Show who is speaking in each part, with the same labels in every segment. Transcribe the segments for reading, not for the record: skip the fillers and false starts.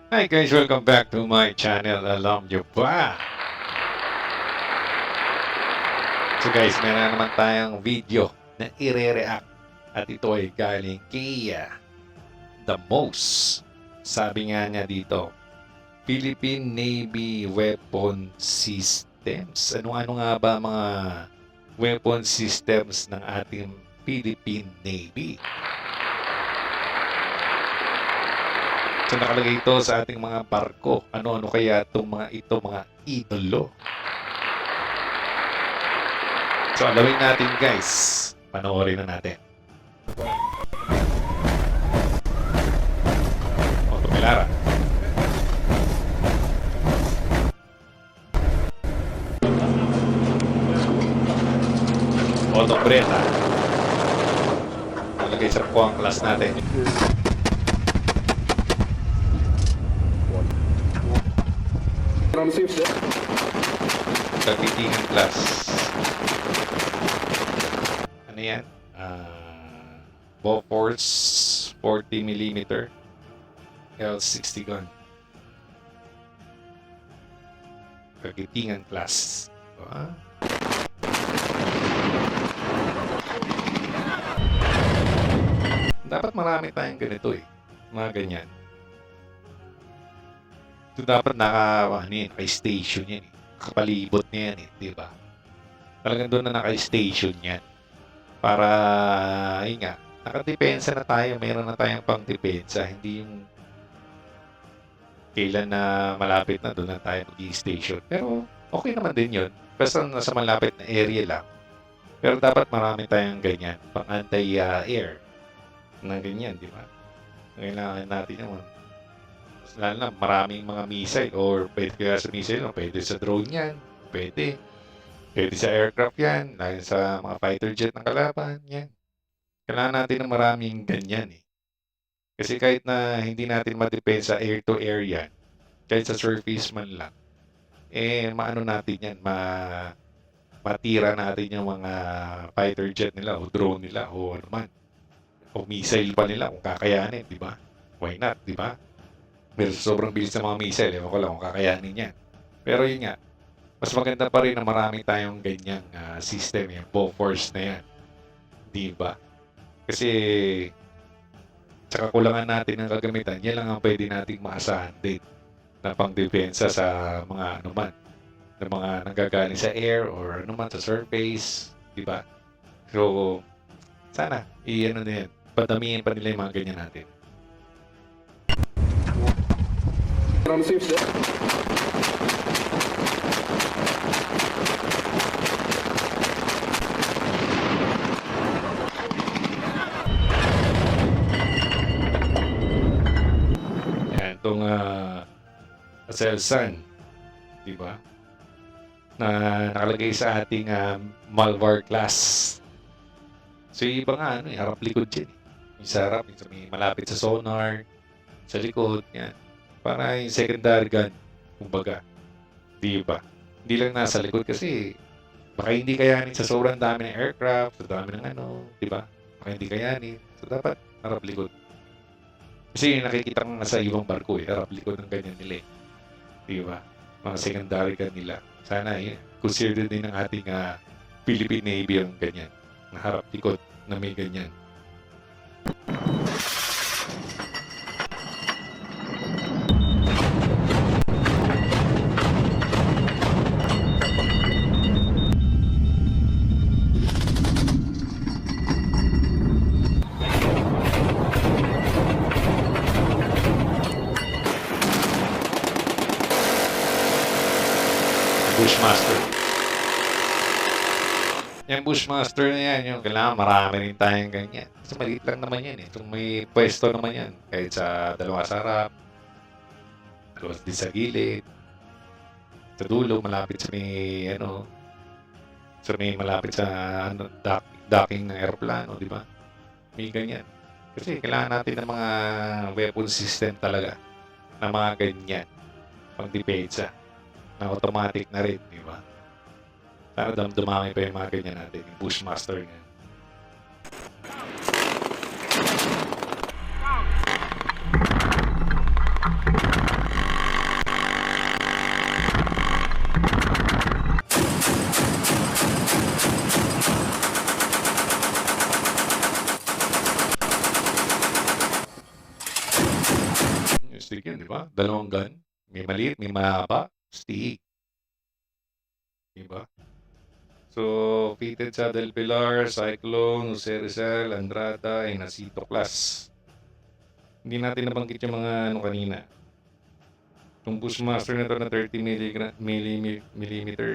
Speaker 1: Hi guys, welcome back to my channel. Alam nyo ba? So guys, meron naman tayong video na i-react. At ito ay galing kay The Most. Sabi nga niya dito, Philippine Navy Weapon Systems. Ano-ano nga ba mga weapon systems ng ating Philippine Navy? So nakalagay ito sa ating mga barko. Ano-ano kaya itong mga idolo? So alawin natin guys. Panoorin na natin. Otto Melara. Otto Breta. Nalagay sa po ang class natin. Kapitingan class. Ano yan? Bofors 40mm L60 gun. Kagitingan class. Dapat marami tayong ganito eh. Mga ganyan. Ito dapat naka-station yan eh. Nakapalibot niya yan eh. Diba? Talagang doon na naka-station yan. Para, yun nga, nakadepensa na tayo. Meron na tayong pang-depensa. Hindi yung kailan na malapit na doon na tayo mag-station. Pero okay naman din yun. Basta nasa malapit na area lang. Pero dapat marami tayong ganyan. Pang anti-air. Na ganyan, di ba? Kailangan natin naman. Lalo na maraming mga missile or pwede kaya sa missile, no? Pwede sa drone yan. Pwede. Pwede sa aircraft yan. Lalo sa mga fighter jet ng kalaban. Yan. Kailangan natin ng maraming ganyan eh. Kasi kahit na hindi natin madepensa air to air yan, kahit sa surface man lang, eh maano natin yan, matira natin yung mga fighter jet nila o drone nila o ano man. O missile pa nila kung kakayanin, di ba? Why not, di ba? Pero sobrang bilis ng mga missile, ewan ko lang kung kakayanin yan. Pero yun nga, mas maganda pa rin na marami tayong ganyang system, yung Bofors na yan. Di ba? Kasi sa kakulangan natin ng kagamitan, yan lang ang pwede nating maasahan din na pang-depensa sa mga anuman, na mga nanggagaling sa air or anuman sa surface, di ba? So, sana, i-ano na yan, padamihin pa nila yung mga ganyan natin. Yan, itong Aselsan, di ba? Na nakalagay sa ating Malvar class. So yung iba nga, harap likod yan. Yung sa harap, yung may malapit sa sonar, sa likod, yan. Para yung secondary gun, kumbaga. Di ba? Hindi lang nasa likod kasi baka hindi kayanin sa sobrang dami ng aircraft, sa dami ng di ba? Baka hindi kayanin. So dapat harap likod. Kasi nakikita ko nga sa ibang barko harap likod ng ganyan nila eh. Di ba? Mga secondary gun nila. Sana consider din ng ating Philippine Navy ang ganyan. Na harap likod na may ganyan. Bushmaster. Yung Bushmaster na yan, yung kailangan marami rin tayong ganyan. Kasi maliit lang naman yan eh. Kung may pwesto naman yan, kahit sa dalawa sa harap, dalawa din sa gilid, sa dulo, malapit sa may, sa may malapit sa docking ng aeroplano, di ba? May ganyan. Kasi kailangan natin ng mga weapon system talaga na mga ganyan, pang depensa, na automatic na rin, di ba? Sana dumami pa yung mga ganyan natin, yung Bushmaster nga. stick yun, di ba? Dalawang gun. May maliit, may mahaba. Stick. Di ba? So, fitted saddle pillar, Cyclone, Jose Rizal, Andrada, and Nasito class. Hindi natin nabanggit yung mga ano kanina. Yung Bushmaster na to na 30 millimeter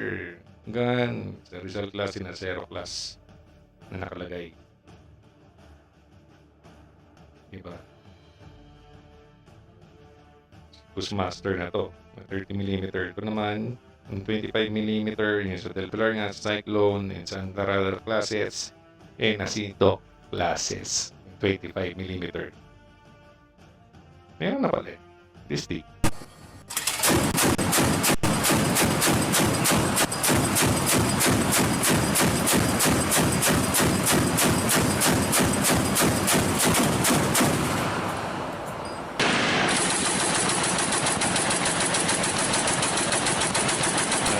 Speaker 1: gun, sa Rizal class and Acero class na nakalagay. Diba? Bushmaster na to, 30mm. Ito naman, yung 25mm, yung sa Del Pilar nga, Cyclone, and sa Andrada classes, and Nasito classes, 25mm. Meron na pala eh. This stick.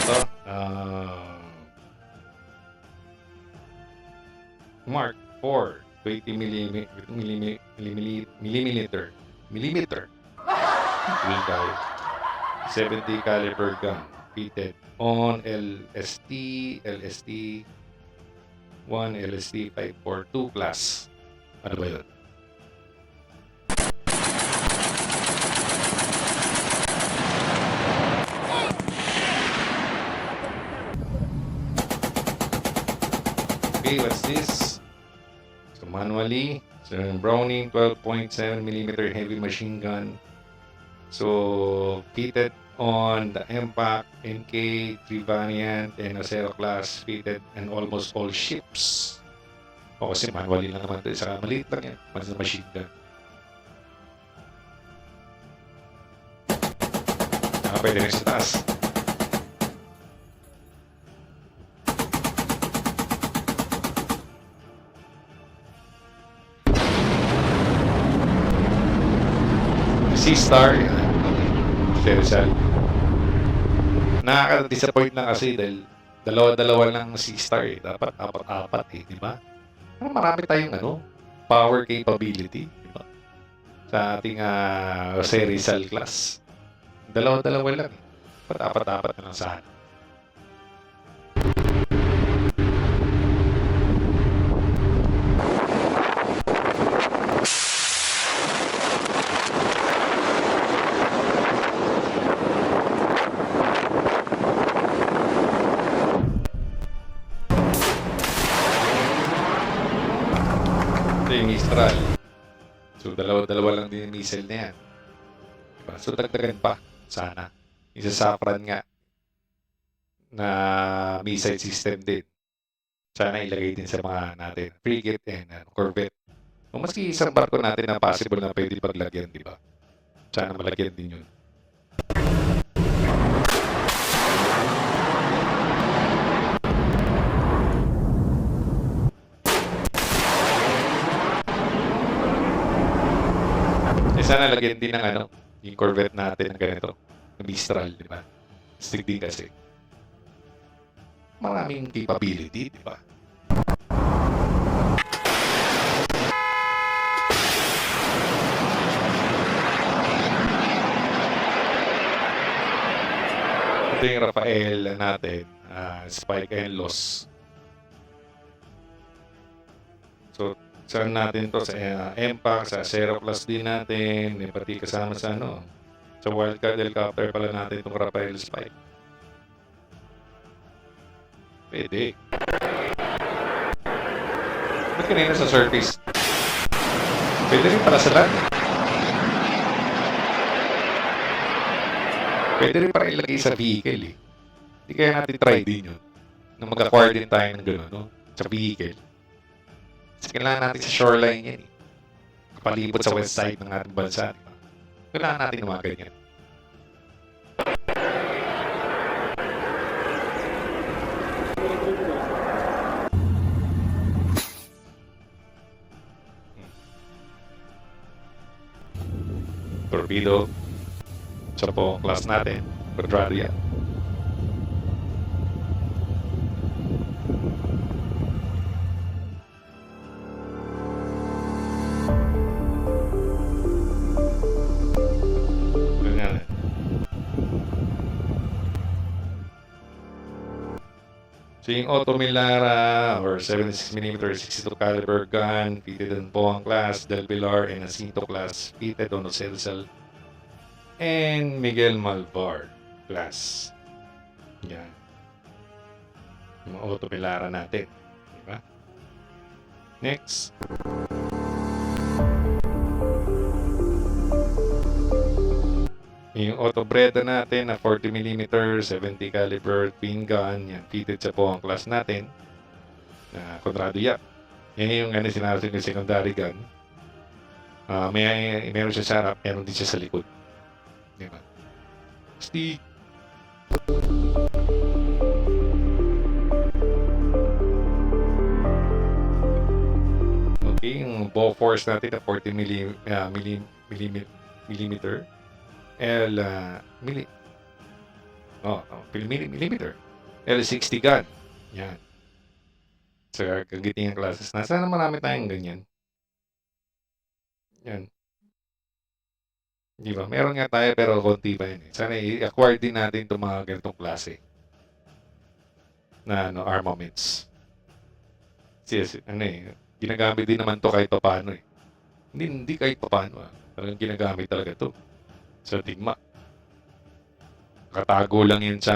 Speaker 1: Ito, Mark 4, 20 millimeter. Will guy. 70 caliber gun fitted on LST 1 LST 542 class. Ano ba yun? Okay, what's this? So manually, so Browning 12.7mm heavy machine gun. So fitted on the Impact, MK, 3 Valiant, and Acero class fitted and almost all ships. O kasi manually lang naman ito. Saka maliit lang yan. Mas na machine gun. Saka pwede rin sa taas. C-Star. Rizal. Nakaka-disappoint lang kasi dahil dalawa-dalawa lang C-Star eh. Dapat apat-apat eh, di ba? Marami tayong power capability, di ba? Sa ating Jose Rizal class. Dalawa-dalawa lang eh. Dapat apat-apat na lang sana. Yung Mistral. So, dalawa-dalawa lang din yung missile na yan. Diba? So, dagdagan pa. Sana. Isa Safran nga na missile system din. Sana ilagay din sa mga natin. Frigate and Corvette. O maski isang barko natin na possible na pwede paglagyan, di ba? Sana malagyan din yun. Sana lagyan din ng yung Corvette natin ng ganito. Ng Mistral, di ba? Stick din kasi. Maraming capability, di ba? Ito yung Rafael natin. Spike and Loss. So, saan natin to sa Impact, sa Acero Plus din natin, may pati kasama sa sa Wildcard Helicopter pala natin itong Rafael Spike. Pwede. Ba't kanina sa surface? Pwede rin pala sa land. Pwede rin para ilagay sa vehicle eh. Hindi kaya natin try din yun. Na mag-acquire din tayo ng gano'n, sa vehicle. Kasi kailangan natin sa shoreline yan eh. Kapalibot sa west side ng ating bansa. Diba? Kailangan natin ng mga ganyan. Torpedo. Sa po class natin. Quadraria. So yung Otto Melara or 76mm 62 caliber gun fitted on Boang class, Del Pilar, and Jacinto class fitted on Ocelsal and Miguel Malvar class. Yan. Yung mga Otto Melara natin. Diba? Next. Yung Otto Breda natin na 40mm 70 caliber twin gun, yan, fitted sa Boang class natin na Conrado Yap. Yan yung sinabi yung secondary gun. Meron siya sa harap, meron din siya sa likod. Diba? Stick. Okay, yung bow force natin na 40mm millimeter. Millimeter. L60 gun. Yan. So, kagiting ang classes na. Sana marami tayong ganyan. Yan. Di ba? Meron nga tayo pero konti pa yun. Sana i-acquire din natin itong mga ganitong klase na armaments. Kasi ginagamit din naman to kahit paano eh. Hindi kahit paano. Talagang ginagamit talaga to sa digma. Katago lang yun sa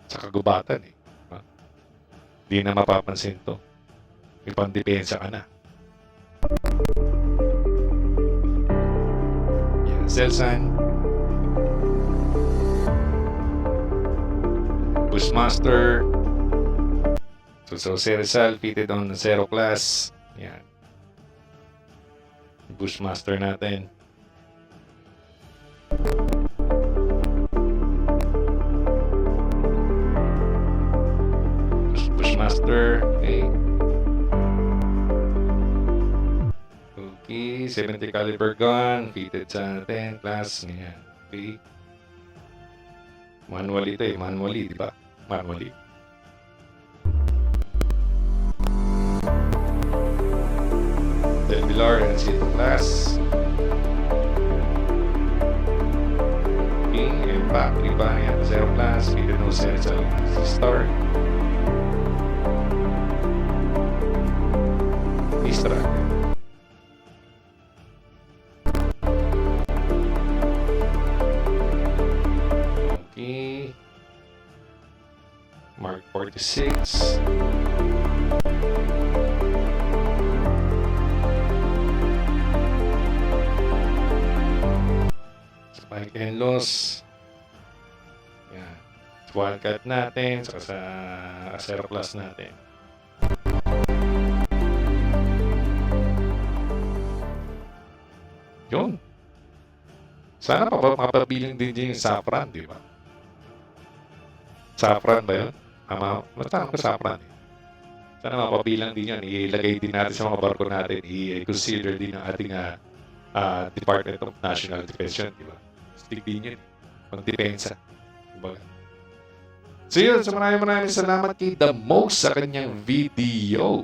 Speaker 1: sa kagubatan eh. Di na mapapansin to. May pandepensa ka na. Yan, Selsan. Bushmaster. So Rizal fitted on Zero class. Yan. Bushmaster natin. Bushmaster. Okay. 70 caliber gun fitted sa 10 class. Yan. Okay. Manually ito eh. Manually, di ba? Manually. Del Pilar and City class. King and back. Iba yan. Zero class. Fitted no sense sa star. Istra. Okay. Mark 46. Spike and loss. Yan. Wildcat natin. Saka sa Zero class natin. Yun. Sana mapabiling din yung saffron, di ba? Saffron ba yun? Matama ko saffron eh. Sana mapabilang din yun. Ilagay din natin sa mga barko natin. I-consider din ng ating Department of National Defense yun, di ba? Stick din yun. Pang-depensa. Diba? So yun, so maraming salamat kay The Most sa kanyang video.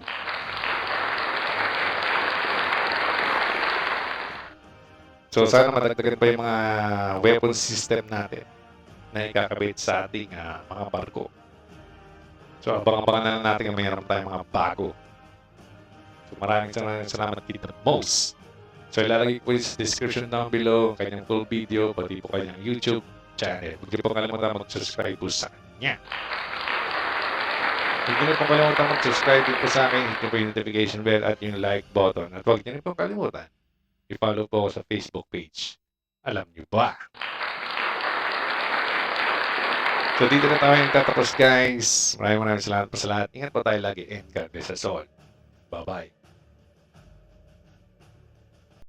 Speaker 1: So sana madagdagan pa yung mga weapon system natin na ikakabit sa ating mga barko. So abang-abangan na natin kung mayroon tayong mga bago. So maraming salamat kay The Most. So ilalagay ko sa description down below ang kanyang full video, pati po kanyang YouTube channel. Huwag niyo po kalimutan mag-subscribe po sa kanya. Huwag niyo po kalimutan mag-subscribe po sa akin, hit niyo po yung notification bell at yung like button. At huwag niyo po kalimutan i-follow po ako sa Facebook page. Alam niyo ba? So dito na tayo tatapos guys. Maraming salamat po sa lahat. Ingat po tayo lagi and God bless us all. Bye-bye.